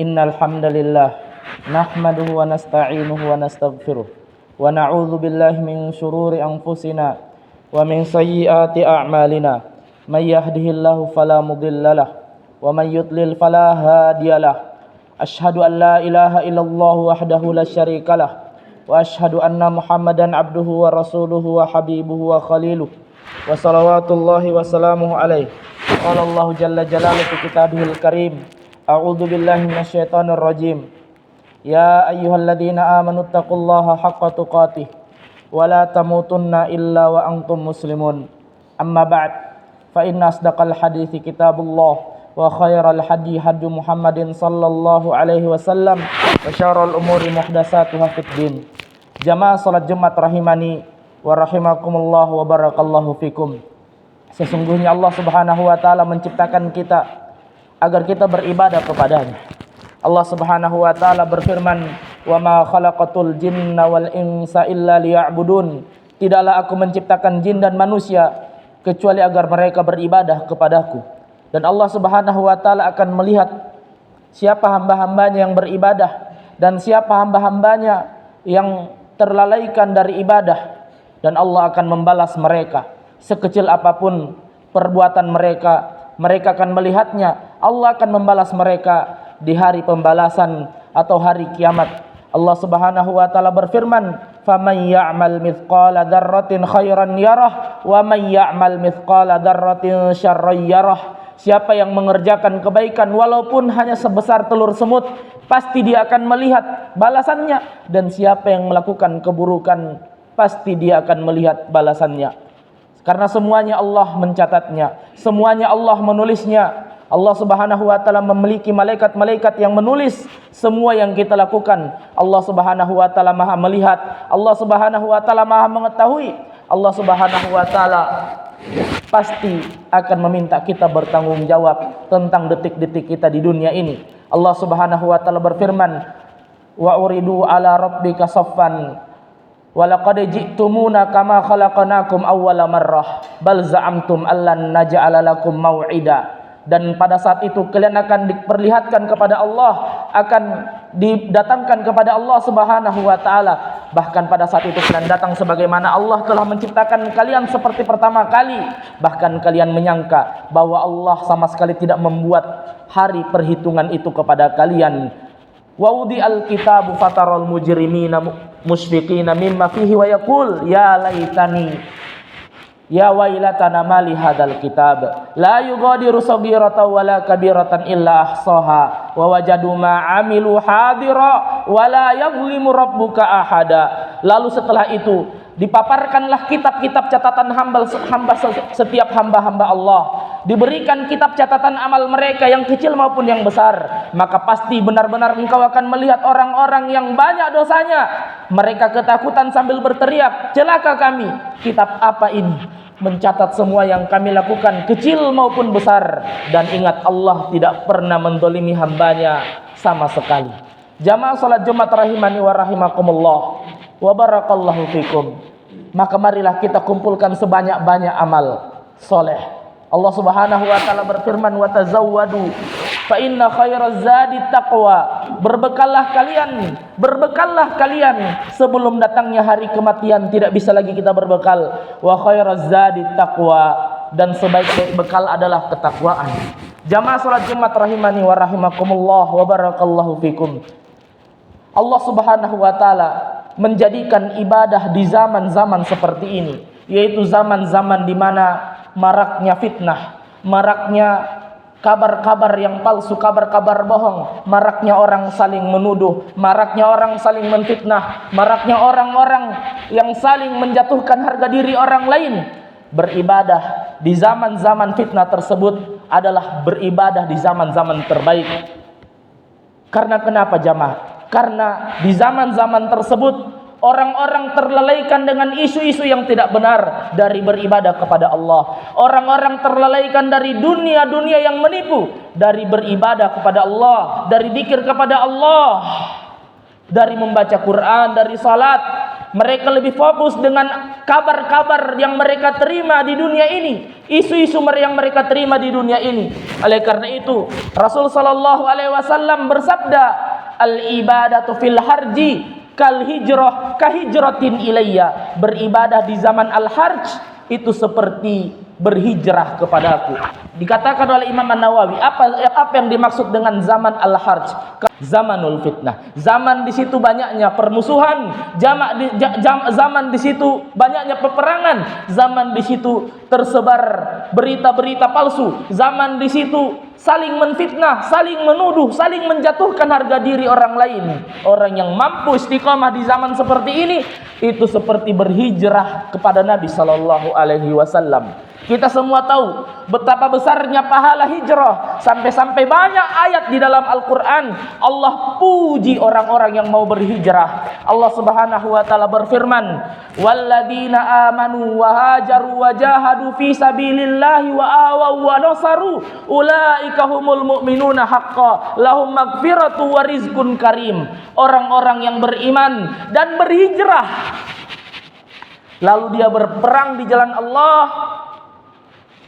Innal hamdalillah nahmaduhu wa nasta'inuhu wa nastaghfiruh wa na'udzu billahi min shururi anfusina wa min sayyiati a'malina. May yahdihillahu fala mudhillalah wa may yudlil fala hadiyalah. Asyhadu an la ilaha illallah wahdahu la syarikalah wa asyhadu anna Muhammadan abduhu wa rasuluhu wa habibuhu wa khaliluh wa salawatullahi wa salamuhu alaihi. Qala Allah jalla jalaluhu fi kitabihil karim. A'udzu billahi minasyaitonir rajim. Ya ayyuhalladzina amanu taqullaha haqqa tuqatih wa la tamutunna illa wa antum muslimun. Amma ba'd. Fa inna asdaqal hadithi kitabullah wa khairal hadi hadi Muhammadin sallallahu alaihi wasallam wa syarrul umuri muhdatsatuha fid din. Jamaah salat Jumat rahimani wa rahimakumullah wa barakallahu fikum. Sesungguhnya Allah Subhanahu wa taala menciptakan kita agar kita beribadah kepadanya. Allah Subhanahu wa taala berfirman, "Wa ma khalaqatul jinna wal insa illa liya'budun." Tidaklah aku menciptakan jin dan manusia kecuali agar mereka beribadah kepadaku. Dan Allah Subhanahu wa taala akan melihat siapa hamba-hambanya yang beribadah dan siapa hamba-hambanya yang terlalaikan dari ibadah, dan Allah akan membalas mereka sekecil apapun perbuatan mereka. Mereka akan melihatnya. Allah akan membalas mereka di hari pembalasan atau hari kiamat. Allah Subhanahu wa taala berfirman, "Faman ya'mal mithqala dzarratin khairan yarah wa man ya'mal mithqala dzarratin syarran yarah." Siapa yang mengerjakan kebaikan walaupun hanya sebesar telur semut, pasti dia akan melihat balasannya, dan siapa yang melakukan keburukan, pasti dia akan melihat balasannya. Karena semuanya Allah mencatatnya, semuanya Allah menulisnya. Allah Subhanahu wa taala memiliki malaikat-malaikat yang menulis semua yang kita lakukan. Allah Subhanahu wa taala Maha melihat, Allah Subhanahu wa taala Maha mengetahui. Allah Subhanahu wa taala pasti akan meminta kita bertanggung jawab tentang detik-detik kita di dunia ini. Allah Subhanahu wa taala berfirman, "Wa uridu ala rabbika saffan walaqad ji'tumuna kama khalaqnakum awwala marrah bal za'amtum allan naj'ala lakum mau'ida." Dan pada saat itu kalian akan diperlihatkan kepada Allah, akan didatangkan kepada Allah Subhanahu wa taala. Bahkan pada saat itu kalian datang sebagaimana Allah telah menciptakan kalian seperti pertama kali. Bahkan kalian menyangka bahwa Allah sama sekali tidak membuat hari perhitungan itu kepada kalian. Wa wudi'al kitabu fataral mujrimina musyfiqina mimma fihi wa yaqul ya laitani ya wailatana mali hadzal kitab la yughadiru saghiratan wala kabiratan illa ahsaha wa wajadu ma amilu hadira wa la yadhlimu rabbuka ahada. Lalu setelah itu dipaparkanlah kitab-kitab catatan setiap hamba-hamba Allah. Diberikan kitab catatan amal mereka yang kecil maupun yang besar. Maka pasti benar-benar engkau akan melihat orang-orang yang banyak dosanya. Mereka ketakutan sambil berteriak, "Celaka kami, kitab apa ini?" Mencatat semua yang kami lakukan, kecil maupun besar. Dan ingat, Allah tidak pernah mendolimi hambanya sama sekali. Jamaah salat Jumat rahimani wa rahimakumullah wa barakallahu fikum. Maka marilah kita kumpulkan sebanyak-banyak amal soleh. Allah Subhanahu wa taala berfirman, "Wa tazawwadu fa inna khairaz zadi taqwa." Berbekallah kalian sebelum datangnya hari kematian. Tidak bisa lagi kita berbekal. Wa khairaz zadi taqwa, dan sebaik-baik bekal adalah ketakwaan. Jamaah salat Jumat rahimani wa rahimakumullah wa barakallahu fikum. Allah Subhanahu wa taala menjadikan ibadah di zaman-zaman seperti ini, yaitu zaman-zaman di mana maraknya fitnah, maraknya kabar-kabar yang palsu, kabar-kabar bohong, maraknya orang saling menuduh, maraknya orang saling menfitnah, maraknya orang-orang yang saling menjatuhkan harga diri orang lain. Beribadah di zaman-zaman fitnah tersebut adalah beribadah di zaman-zaman terbaik. Karena kenapa jamaah? Karena di zaman-zaman tersebut orang-orang terlalaikan dengan isu-isu yang tidak benar dari beribadah kepada Allah. Orang-orang terlalaikan dari dunia-dunia yang menipu dari beribadah kepada Allah, dari zikir kepada Allah, dari membaca Quran, dari salat, Mereka lebih fokus dengan kabar-kabar yang mereka terima di dunia ini, isu-isu yang mereka terima di dunia ini. Oleh karena itu, Rasul sallallahu alaihi wasallam bersabda, "Al-ibadatu fil harji kal hijrah kahijratin ilayya." Beribadah di zaman al-harj itu seperti berhijrah kepadaku. Dikatakan oleh Imam An-Nawawi, apa yang dimaksud dengan zaman al-harj? Zamanul fitnah. Zaman di situ banyaknya permusuhan, zaman di situ banyaknya peperangan, zaman di situ tersebar berita-berita palsu, zaman di situ saling menfitnah, saling menuduh, saling menjatuhkan harga diri orang lain. Orang yang mampu istiqamah di zaman seperti ini itu seperti berhijrah kepada Nabi sallallahu alaihi wasallam. Kita semua tahu betapa besarnya pahala hijrah, sampai-sampai banyak ayat di dalam Al-Qur'an Allah puji orang-orang yang mau berhijrah. Allah Subhanahu wa taala berfirman, "Walladzina amanu wa hajaru wa jahadu fi sabilillahi wa awaw wa nasaru ulaika humul mu'minuna haqqan lahum maghfiratu wa rizqun karim." Orang-orang yang beriman dan berhijrah lalu dia berperang di jalan Allah,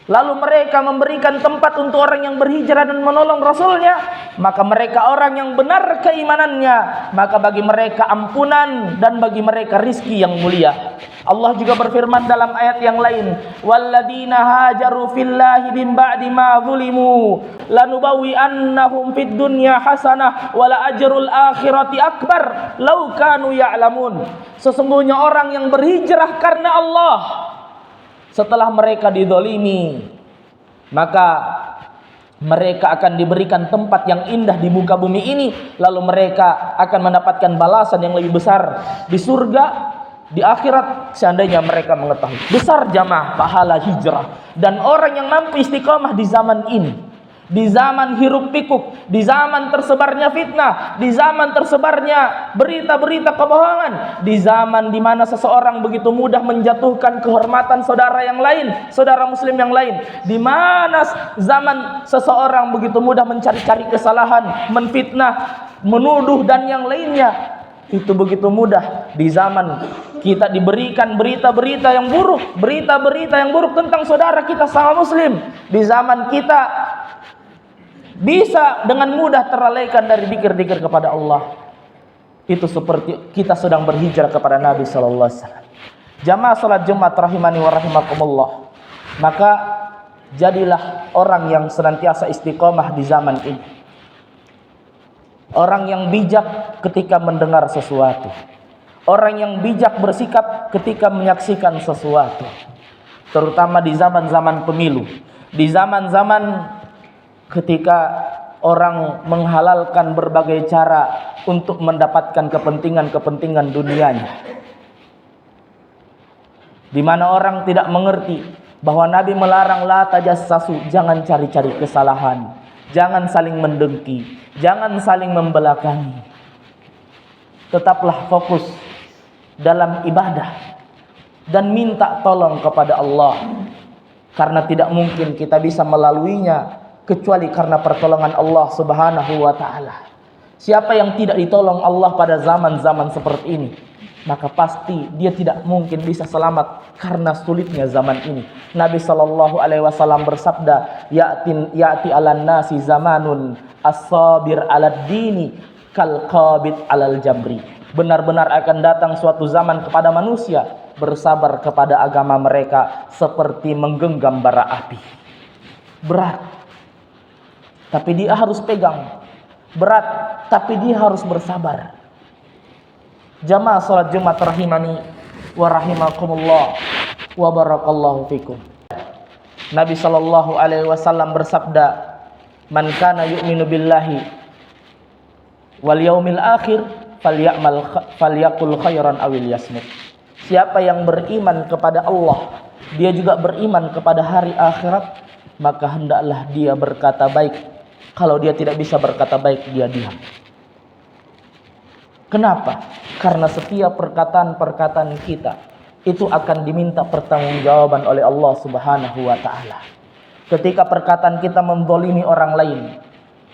lalu mereka memberikan tempat untuk orang yang berhijrah dan menolong Rasulnya, maka mereka orang yang benar keimanannya, maka bagi mereka ampunan dan bagi mereka rizki yang mulia. Allah juga berfirman dalam ayat yang lain, "Walladzina hajaru fillahi min ba'di ma zulimu lanubawwi'annahum fid dunya hasanah wa la ajrul akhirati akbar law kanu ya'lamun." Sesungguhnya orang yang berhijrah karena Allah setelah mereka dizalimi, maka mereka akan diberikan tempat yang indah di muka bumi ini, lalu mereka akan mendapatkan balasan yang lebih besar di surga, di akhirat, seandainya mereka mengetahui. Besar jamaah pahala hijrah. Dan orang yang mampu istiqamah di zaman ini, di zaman hiruk pikuk, di zaman tersebarnya fitnah, di zaman tersebarnya berita-berita kebohongan, di zaman di mana seseorang begitu mudah menjatuhkan kehormatan saudara yang lain, saudara muslim yang lain, di mana zaman seseorang begitu mudah mencari-cari kesalahan, menfitnah, menuduh dan yang lainnya, itu begitu mudah. Di zaman kita diberikan berita-berita yang buruk, berita-berita yang buruk tentang saudara kita sama muslim, di zaman kita bisa dengan mudah terlalaikan dari zikir-zikir kepada Allah. Itu seperti kita sedang berhijrah kepada Nabi sallallahu alaihi wasallam. Jamaah salat Jumat rahimani wa rahimakumullah. Maka jadilah orang yang senantiasa istiqomah di zaman ini. Orang yang bijak ketika mendengar sesuatu. Orang yang bijak bersikap ketika menyaksikan sesuatu. Terutama di zaman-zaman pemilu, di zaman-zaman ketika orang menghalalkan berbagai cara untuk mendapatkan kepentingan-kepentingan dunianya, di mana orang tidak mengerti bahwa Nabi melarang la tajassasu, jangan cari-cari kesalahan, jangan saling mendengki, jangan saling membelakangi. Tetaplah fokus dalam ibadah dan minta tolong kepada Allah, karena tidak mungkin kita bisa melaluinya kecuali karena pertolongan Allah Subhanahu wa taala. Siapa yang tidak ditolong Allah pada zaman-zaman seperti ini, maka pasti dia tidak mungkin bisa selamat karena sulitnya zaman ini. Nabi sallallahu alaihi wasallam bersabda, ya'ti 'alan nasi zamanun as-sabir 'alad dini kal qabid 'alal jamri." Benar-benar akan datang suatu zaman kepada manusia bersabar kepada agama mereka seperti menggenggam bara api. Berat, tapi dia harus pegang. Berat, tapi dia harus bersabar. Jamaah salat Jumat rahimani wa rahimakumullah wa barakallahu fikum. Nabi sallallahu alaihi wasallam bersabda, "Man kana yu'minu billahi wal yaumil akhir falyaqul khairan awil yasmut." Siapa yang beriman kepada Allah, dia juga beriman kepada hari akhirat, maka hendaklah dia berkata baik. Kalau dia tidak bisa berkata baik, dia diam. Kenapa? Karena setiap perkataan-perkataan kita itu akan diminta pertanggungjawaban oleh Allah Subhanahu wa taala. Ketika perkataan kita menzalimi orang lain,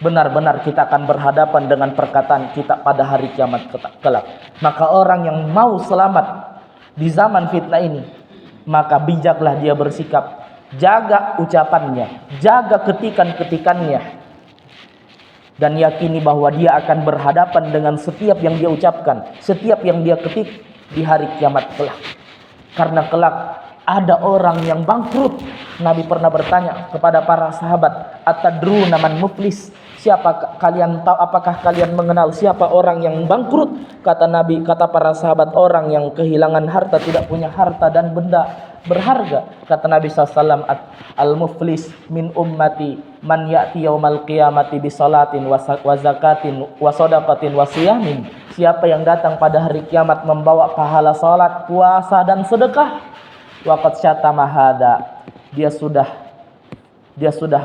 benar-benar kita akan berhadapan dengan perkataan kita pada hari kiamat kelak. Maka orang yang mau selamat di zaman fitnah ini, maka bijaklah dia bersikap, jaga ucapannya, jaga ketikan-ketikannya, dan yakini bahwa dia akan berhadapan dengan setiap yang dia ucapkan, setiap yang dia ketik di hari kiamat kelak. Karena kelak ada orang yang bangkrut. Nabi pernah bertanya kepada para sahabat, "Atadruna man muflis?" Siapa kalian tahu, apakah kalian mengenal siapa orang yang bangkrut? Kata Nabi, kata para sahabat, orang yang kehilangan harta, tidak punya harta dan benda berharga. Kata Nabi SAW, "Al-muflis min ummati man ya'ti yaumal qiyamati bisalatin wa zakatin wa sadaqatin wa siyamin." Siapa yang datang pada hari kiamat membawa pahala salat, puasa dan sedekah. Waqad syatama hada, dia sudah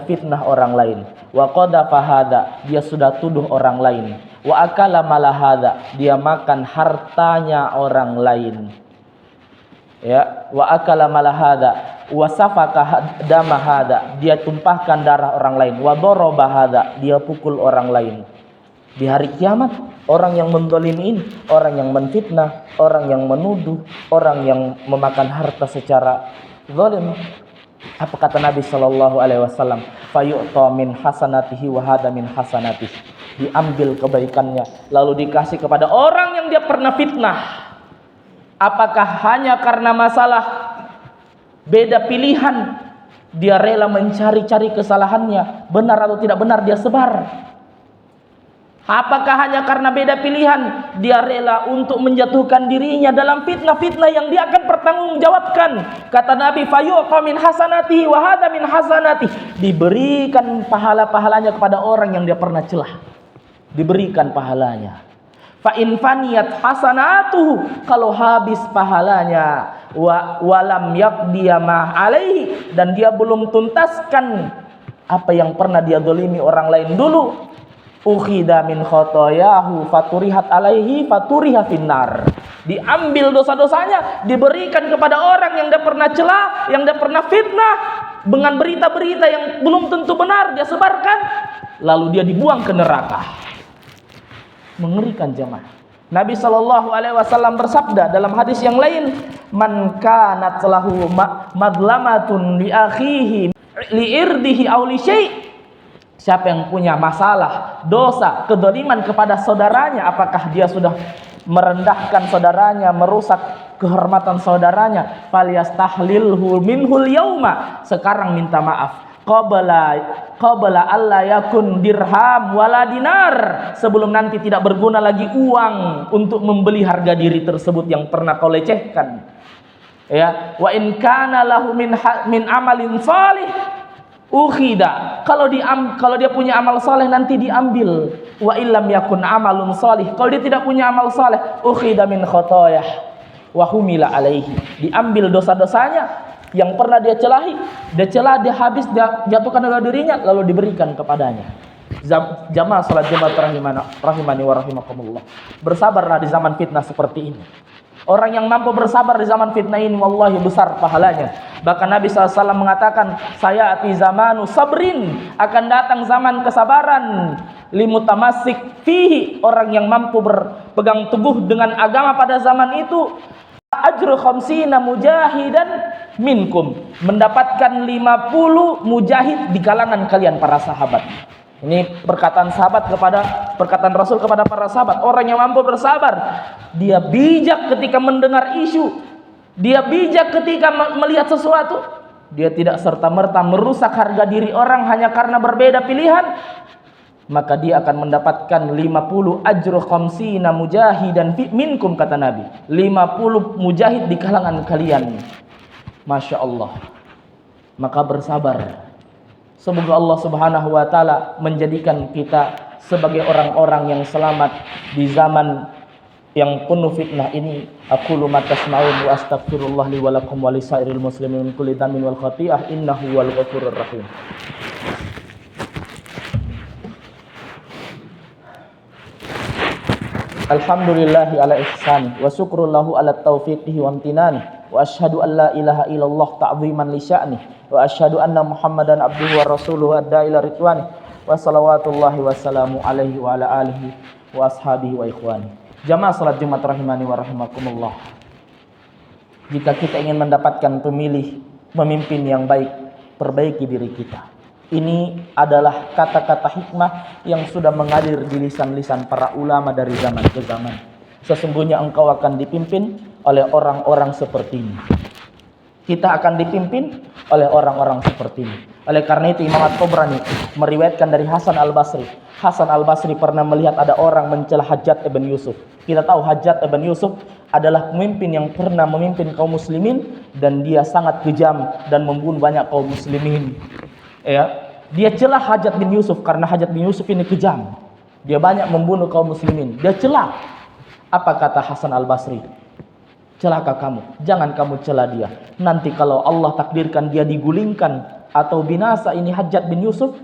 fitnah orang lain. Wa qadhafa hada, dia sudah tuduh orang lain. Wa akala malahada, dia makan hartanya orang lain. Ya, wa akala malahada, wa safaka dama hada, dia tumpahkan darah orang lain. Wa daraba hada, dia pukul orang lain. Di hari kiamat, orang yang menzalimi ini, orang yang menfitnah, orang yang menuduh, orang yang memakan harta secara zalim, apa kata Nabi sallallahu alaihi wasallam? Fayu'ta min hasanatihi wa hada min hasanatihi. Diambil kebaikannya lalu dikasih kepada orang yang dia pernah fitnah. Apakah hanya karena masalah beda pilihan dia rela mencari-cari kesalahannya, benar atau tidak benar dia sebar? Apakah hanya karena beda pilihan dia rela untuk menjatuhkan dirinya dalam fitnah-fitnah yang dia akan pertanggungjawabkan? Kata Nabi, fayuqa min hasanatihi wa hada min hasanatihi. Diberikan pahala-pahalanya kepada orang yang dia pernah celah. Diberikan pahalanya. Fa in faniyat hasanatuhu, kalau habis pahalanya, walam yaqdiya ma alaihi, dan dia belum tuntaskan apa yang pernah dia zalimi orang lain dulu, ukhida min khotoyahu faturihat alaihi faturiha finnar. Diambil dosa-dosanya, diberikan kepada orang yang dia pernah celah, yang dia pernah fitnah, dengan berita-berita yang belum tentu benar dia sebarkan, lalu dia dibuang ke neraka. Mengerikan jemaah. Nabi SAW bersabda dalam hadis yang lain, man kanat lahu madlamatun li akhihi li irdihi aw li syai'. Siapa yang punya masalah, dosa, kedzaliman kepada saudaranya, apakah dia sudah merendahkan saudaranya, merusak kehormatan saudaranya, falyastahlilhu minhul yauma, sekarang minta maaf. Qabla alla yakun dirham wala dinar, sebelum nanti tidak berguna lagi uang untuk membeli harga diri tersebut yang pernah kau lecehkan. Ya, wa in kana lahu min amalin salih ukhida, kalau dia punya amal saleh nanti diambil. Wa illam yakun amalun salih, kalau dia tidak punya amal saleh, ukhida min khotoyah wa humila alaihi, diambil dosa-dosanya yang pernah dia celahi, dia habis, dia jatuhkan harga dirinya, lalu diberikan kepadanya. Jamaah salat Jumat rahimani wa rahimakumullah. Bersabarlah di zaman fitnah seperti ini. Orang yang mampu bersabar di zaman fitnah ini, wallahi besar pahalanya. Bahkan Nabi SAW mengatakan, saya ati zamanu sabrin, akan datang zaman kesabaran, limutamassik fihi, orang yang mampu berpegang teguh dengan agama pada zaman itu, ajru khamsina mujahidan minkum, mendapatkan 50 mujahid di kalangan kalian para sahabat. Ini perkataan Rasul kepada para sahabat. Orang yang mampu bersabar, dia bijak ketika mendengar isu, dia bijak ketika melihat sesuatu, dia tidak serta-merta merusak harga diri orang hanya karena berbeda pilihan, maka dia akan mendapatkan 50 ajru khamsina mujahidan minkum, kata Nabi. 50 mujahid di kalangan kalian. Masya Allah. Maka bersabar. Semoga Allah Subhanahu wa taala menjadikan kita sebagai orang-orang yang selamat di zaman yang penuh fitnah ini. Aqulu ma tasma'un wa astaghfirullah li wa lakum wa lisairil muslimin min kulli dhanbin wal khati'ah innahu wal ghafurur rahim. Alhamdulillahi ala ihsani wa syukrullahu ala taufiqihi wa amtinani wa asyhadu an la ilaha illallah ta'ziman li sya'ni wa asyhadu anna muhammadan abduhu wa rasuluhu adda ila ridwani wa salawatullahi wassalamu alaihi wa ala alihi wa ashabihi wa ikhwani. Jamaah salat Jumat rahimani wa rahimakumullah. Jika kita ingin mendapatkan pemimpin yang baik, perbaiki diri kita. Ini adalah kata-kata hikmah yang sudah mengalir di lisan-lisan para ulama dari zaman ke zaman. Sesungguhnya engkau akan dipimpin oleh orang-orang seperti ini. Kita akan dipimpin oleh orang-orang seperti ini. Oleh karena itu Imam At-Tabrani meriwayatkan dari Hasan Al-Basri. Hasan Al-Basri pernah melihat ada orang mencela Hajjaj ibn Yusuf. Kita tahu Hajjaj ibn Yusuf adalah pemimpin yang pernah memimpin kaum muslimin dan dia sangat kejam dan membunuh banyak kaum muslimin. Ya, dia celah Hajjaj bin Yusuf karena Hajjaj bin Yusuf ini kejam. Dia banyak membunuh kaum muslimin. Dia celah. Apa kata Hasan Al-Basri? Celaka kamu, jangan kamu celah dia. Nanti kalau Allah takdirkan dia digulingkan atau binasa ini Hajjaj bin Yusuf,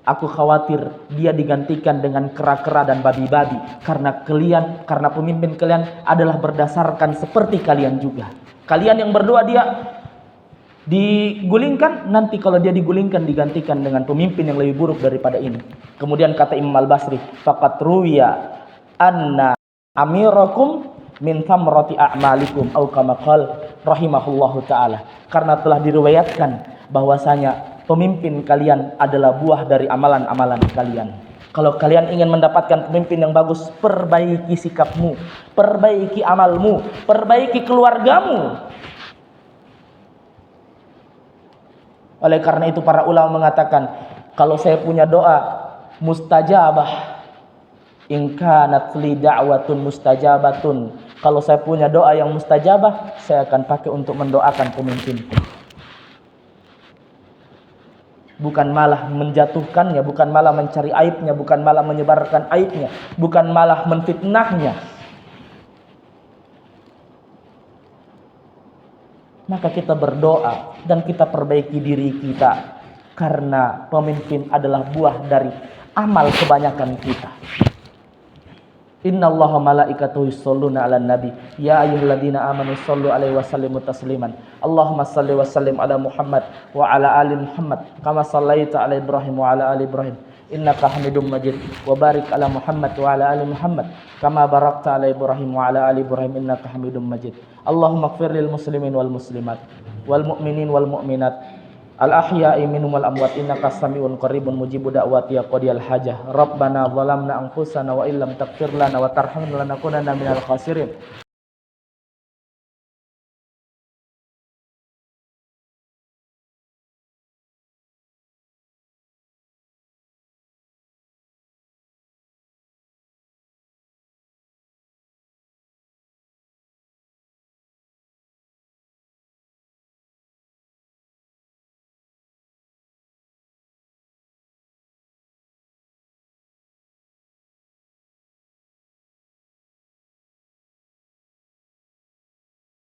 aku khawatir dia digantikan dengan kera-kera dan babi-babi. Karena pemimpin kalian adalah berdasarkan seperti kalian juga. Kalian yang berdoa dia digulingkan, nanti kalau dia digulingkan digantikan dengan pemimpin yang lebih buruk daripada ini. Kemudian kata Imam Al-Basri, faqat ruwiya anna amirakum min thamrati a'malikum au kama qala rahimahullahu taala. Karena telah diriwayatkan bahwasanya pemimpin kalian adalah buah dari amalan-amalan kalian. Kalau kalian ingin mendapatkan pemimpin yang bagus, perbaiki sikapmu, perbaiki amalmu, perbaiki keluargamu. Oleh karena itu para ulama mengatakan, kalau saya punya doa mustajabah, in kanat li da'watun mustajabatun, kalau saya punya doa yang mustajabah, saya akan pakai untuk mendoakan pemimpinku. Bukan malah menjatuhkannya, bukan malah mencari aibnya, bukan malah menyebarkan aibnya, bukan malah menfitnahnya. Maka kita berdoa dan kita perbaiki diri kita, karena pemimpin adalah buah dari amal kebanyakan kita. Innallaha malaikatahu yusholluna 'alan nabi ya ayyuhalladzina amanu shollu 'alaihi wa sallimu tasliman. Allahumma shalli wa sallim ala Muhammad wa ala ali Muhammad kama shallaita 'ala Ibrahim wa ala ali Ibrahim innaka Hamidum Majid wa barik ala Muhammad wa ala ali Muhammad kama barakta 'ala Ibrahim wa ala ali Ibrahim innaka Hamidum Majid. Allahumma ighfir lil muslimin wal muslimat wal mu'minin wal mu'minat al-ahya'i minhum wal amwat innaka sami'un qaribun mujibu da'wati ya qadiyal hajah. Rabbana zalamna anfusana wa illam taghfir lana wa tarhamna lanakunanna minal khasirin.